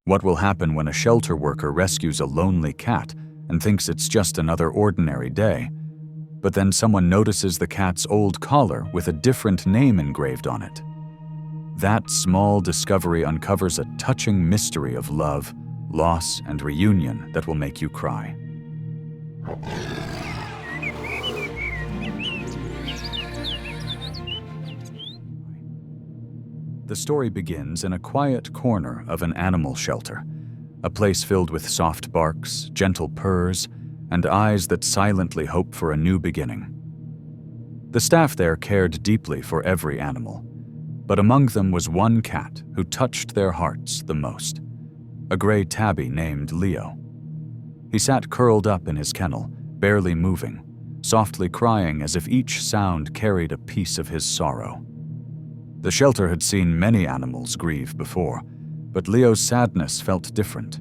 What will happen when a shelter worker rescues a lonely cat and thinks it's just another ordinary day? But then someone notices the cat's old collar with a different name engraved on it. That small discovery uncovers a touching mystery of love, loss, and reunion that will make you cry. The story begins in a quiet corner of an animal shelter, a place filled with soft barks, gentle purrs, and eyes that silently hope for a new beginning. The staff there cared deeply for every animal, but among them was one cat who touched their hearts the most, a gray tabby named Leo. He sat curled up in his kennel, barely moving, softly crying as if each sound carried a piece of his sorrow. The shelter had seen many animals grieve before, but Leo's sadness felt different.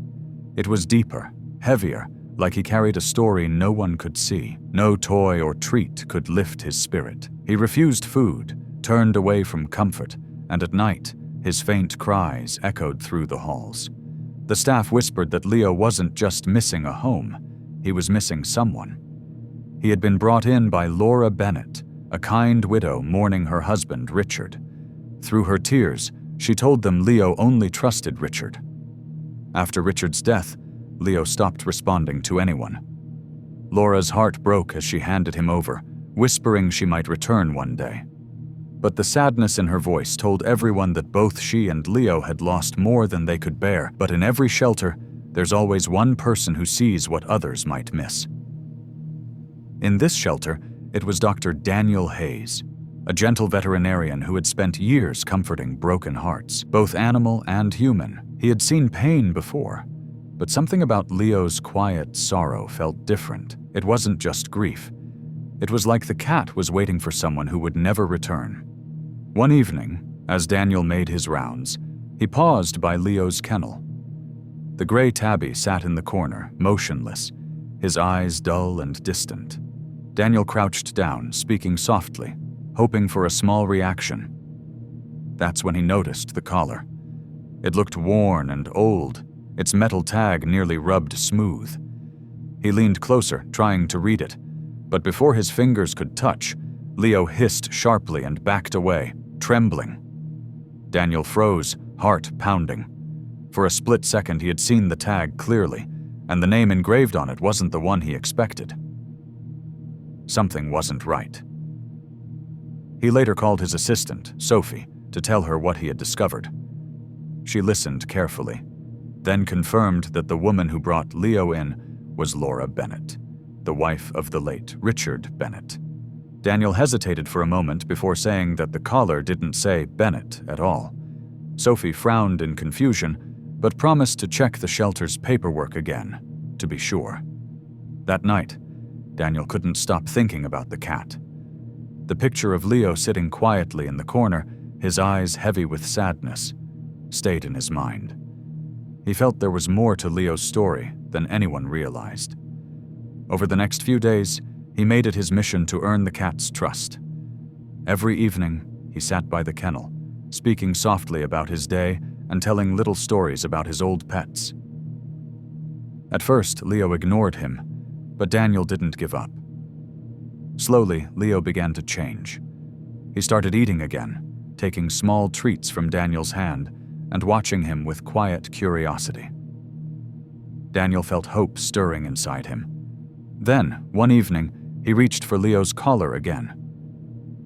It was deeper, heavier, like he carried a story no one could see. No toy or treat could lift his spirit. He refused food, turned away from comfort, and at night, his faint cries echoed through the halls. The staff whispered that Leo wasn't just missing a home, he was missing someone. He had been brought in by Laura Bennett, a kind widow mourning her husband, Richard. Through her tears, she told them Leo only trusted Richard. After Richard's death, Leo stopped responding to anyone. Laura's heart broke as she handed him over, whispering she might return one day. But the sadness in her voice told everyone that both she and Leo had lost more than they could bear. But in every shelter, there's always one person who sees what others might miss. In this shelter, it was Dr. Daniel Hayes, a gentle veterinarian who had spent years comforting broken hearts, both animal and human. He had seen pain before, but something about Leo's quiet sorrow felt different. It wasn't just grief. It was like the cat was waiting for someone who would never return. One evening, as Daniel made his rounds, he paused by Leo's kennel. The gray tabby sat in the corner, motionless, his eyes dull and distant. Daniel crouched down, speaking softly, hoping for a small reaction. That's when he noticed the collar. It looked worn and old, its metal tag nearly rubbed smooth. He leaned closer, trying to read it, but before his fingers could touch, Leo hissed sharply and backed away, trembling. Daniel froze, heart pounding. For a split second he had seen the tag clearly, and the name engraved on it wasn't the one he expected. Something wasn't right. He later called his assistant, Sophie, to tell her what he had discovered. She listened carefully, then confirmed that the woman who brought Leo in was Laura Bennett, the wife of the late Richard Bennett. Daniel hesitated for a moment before saying that the collar didn't say Bennett at all. Sophie frowned in confusion, but promised to check the shelter's paperwork again, to be sure. That night, Daniel couldn't stop thinking about the cat. The picture of Leo sitting quietly in the corner, his eyes heavy with sadness, stayed in his mind. He felt there was more to Leo's story than anyone realized. Over the next few days, he made it his mission to earn the cat's trust. Every evening, he sat by the kennel, speaking softly about his day and telling little stories about his old pets. At first, Leo ignored him, but Daniel didn't give up. Slowly, Leo began to change. He started eating again, taking small treats from Daniel's hand and watching him with quiet curiosity. Daniel felt hope stirring inside him. Then, one evening, he reached for Leo's collar again.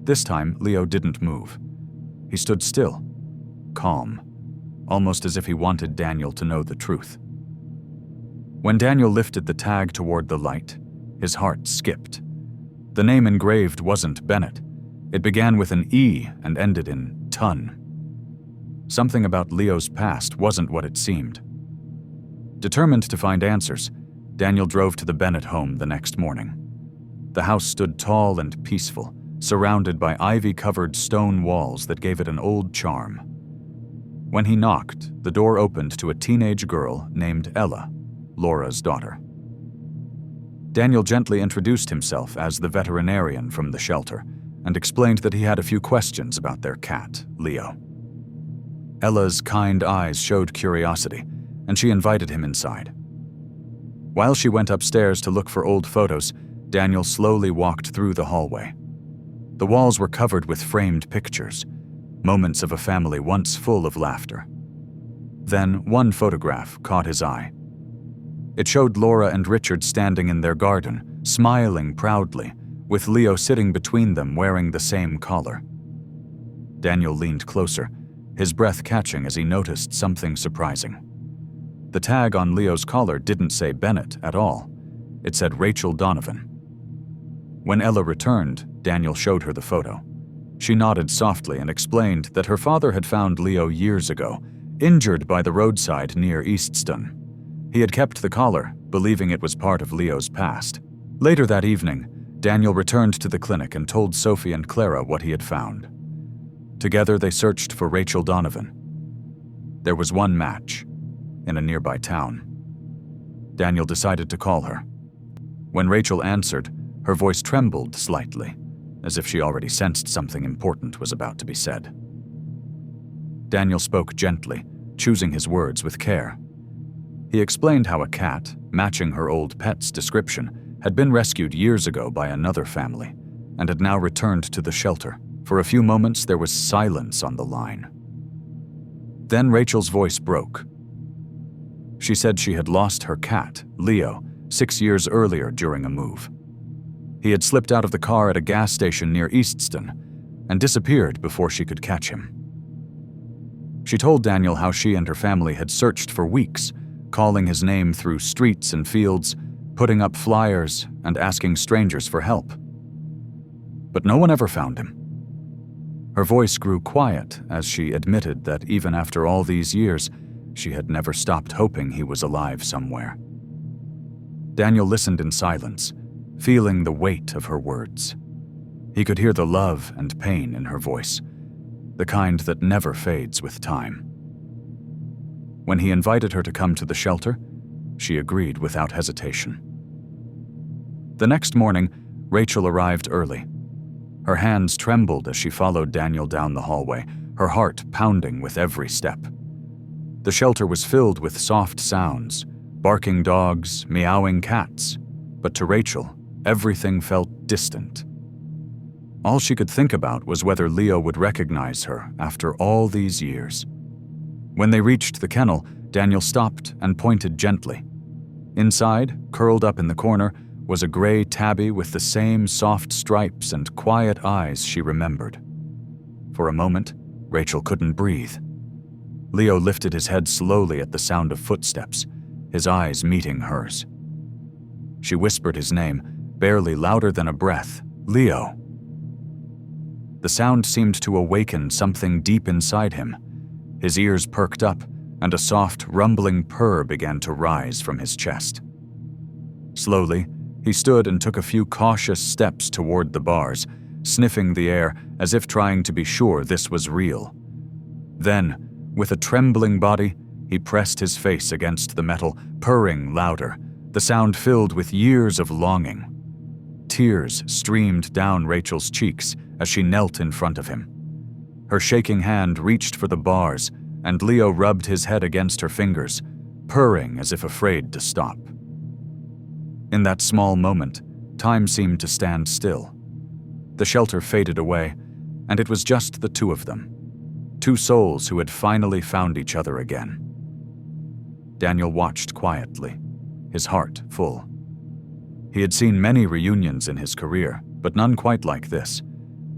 This time, Leo didn't move. He stood still, calm, almost as if he wanted Daniel to know the truth. When Daniel lifted the tag toward the light, his heart skipped. The name engraved wasn't Bennett. It began with an E and ended in ton. Something about Leo's past wasn't what it seemed. Determined to find answers, Daniel drove to the Bennett home the next morning. The house stood tall and peaceful, surrounded by ivy-covered stone walls that gave it an old charm. When he knocked, the door opened to a teenage girl named Ella, Laura's daughter. Daniel gently introduced himself as the veterinarian from the shelter and explained that he had a few questions about their cat, Leo. Ella's kind eyes showed curiosity, and she invited him inside. While she went upstairs to look for old photos, Daniel slowly walked through the hallway. The walls were covered with framed pictures, moments of a family once full of laughter. Then one photograph caught his eye. It showed Laura and Richard standing in their garden, smiling proudly, with Leo sitting between them wearing the same collar. Daniel leaned closer, his breath catching as he noticed something surprising. The tag on Leo's collar didn't say Bennett at all. It said Rachel Donovan. When Ella returned, Daniel showed her the photo. She nodded softly and explained that her father had found Leo years ago, injured by the roadside near Eastston. He had kept the collar, believing it was part of Leo's past. Later that evening, Daniel returned to the clinic and told Sophie and Clara what he had found. Together they searched for Rachel Donovan. There was one match, in a nearby town. Daniel decided to call her. When Rachel answered, her voice trembled slightly, as if she already sensed something important was about to be said. Daniel spoke gently, choosing his words with care. He explained how a cat, matching her old pet's description, had been rescued years ago by another family, and had now returned to the shelter. For a few moments there was silence on the line. Then Rachel's voice broke. She said she had lost her cat, Leo, 6 years earlier during a move. He had slipped out of the car at a gas station near Eastston and disappeared before she could catch him. She told Daniel how she and her family had searched for weeks, calling his name through streets and fields, putting up flyers, and asking strangers for help. But no one ever found him. Her voice grew quiet as she admitted that even after all these years, she had never stopped hoping he was alive somewhere. Daniel listened in silence, feeling the weight of her words. He could hear the love and pain in her voice, the kind that never fades with time. When he invited her to come to the shelter, she agreed without hesitation. The next morning, Rachel arrived early. Her hands trembled as she followed Daniel down the hallway, her heart pounding with every step. The shelter was filled with soft sounds, barking dogs, meowing cats, but to Rachel, everything felt distant. All she could think about was whether Leo would recognize her after all these years. When they reached the kennel, Daniel stopped and pointed gently. Inside, curled up in the corner, was a gray tabby with the same soft stripes and quiet eyes she remembered. For a moment, Rachel couldn't breathe. Leo lifted his head slowly at the sound of footsteps, his eyes meeting hers. She whispered his name, barely louder than a breath, "Leo." The sound seemed to awaken something deep inside him. His ears perked up, and a soft, rumbling purr began to rise from his chest. Slowly, he stood and took a few cautious steps toward the bars, sniffing the air as if trying to be sure this was real. Then, with a trembling body, he pressed his face against the metal, purring louder, the sound filled with years of longing. Tears streamed down Rachel's cheeks as she knelt in front of him. Her shaking hand reached for the bars, and Leo rubbed his head against her fingers, purring as if afraid to stop. In that small moment, time seemed to stand still. The shelter faded away, and it was just the two of them. Two souls who had finally found each other again. Daniel watched quietly, his heart full. He had seen many reunions in his career, but none quite like this.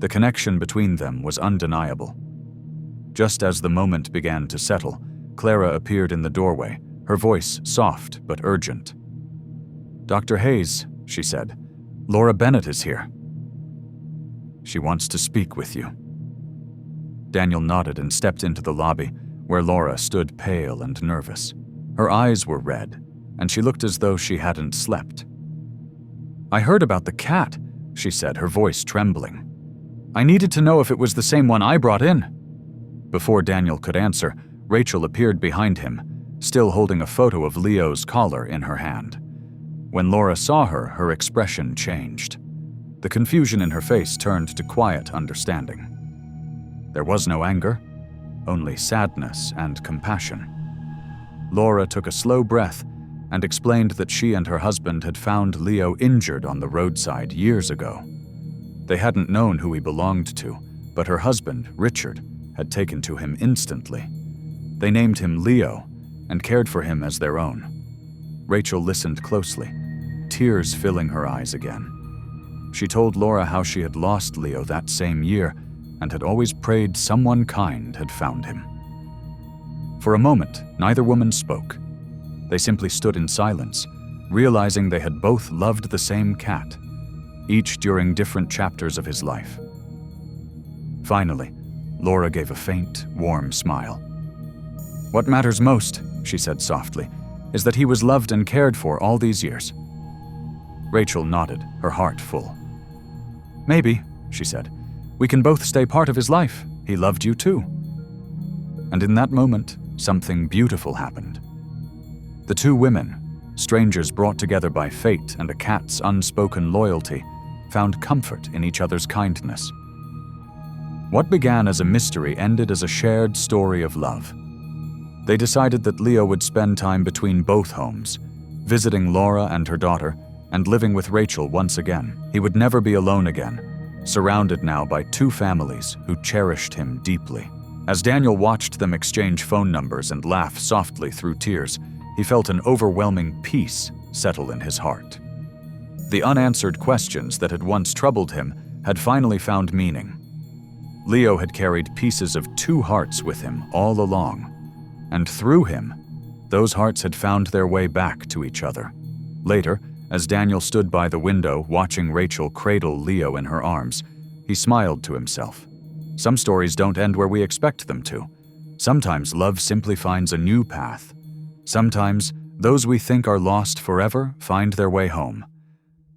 The connection between them was undeniable. Just as the moment began to settle, Clara appeared in the doorway, her voice soft but urgent. "Dr. Hayes," she said, "Laura Bennett is here. She wants to speak with you." Daniel nodded and stepped into the lobby, where Laura stood pale and nervous. Her eyes were red, and she looked as though she hadn't slept. "I heard about the cat," she said, her voice trembling. "I needed to know if it was the same one I brought in." Before Daniel could answer, Rachel appeared behind him, still holding a photo of Leo's collar in her hand. When Laura saw her, her expression changed. The confusion in her face turned to quiet understanding. There was no anger, only sadness and compassion. Laura took a slow breath and explained that she and her husband had found Leo injured on the roadside years ago. They hadn't known who he belonged to, but her husband, Richard, had taken to him instantly. They named him Leo and cared for him as their own. Rachel listened closely, tears filling her eyes again. She told Laura how she had lost Leo that same year and had always prayed someone kind had found him. For a moment, neither woman spoke. They simply stood in silence, realizing they had both loved the same cat, each during different chapters of his life. Finally, Laura gave a faint, warm smile. "What matters most," she said softly, "is that he was loved and cared for all these years." Rachel nodded, her heart full. "Maybe," she said, "we can both stay part of his life. He loved you too." And in that moment, something beautiful happened. The two women, strangers brought together by fate and a cat's unspoken loyalty, found comfort in each other's kindness. What began as a mystery ended as a shared story of love. They decided that Leo would spend time between both homes, visiting Laura and her daughter, and living with Rachel once again. He would never be alone again, surrounded now by two families who cherished him deeply. As Daniel watched them exchange phone numbers and laugh softly through tears, he felt an overwhelming peace settle in his heart. The unanswered questions that had once troubled him had finally found meaning. Leo had carried pieces of two hearts with him all along, and through him, those hearts had found their way back to each other. Later, as Daniel stood by the window watching Rachel cradle Leo in her arms, he smiled to himself. Some stories don't end where we expect them to. Sometimes love simply finds a new path. Sometimes those we think are lost forever find their way home.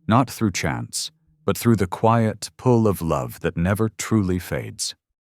Not through chance, but through the quiet pull of love that never truly fades.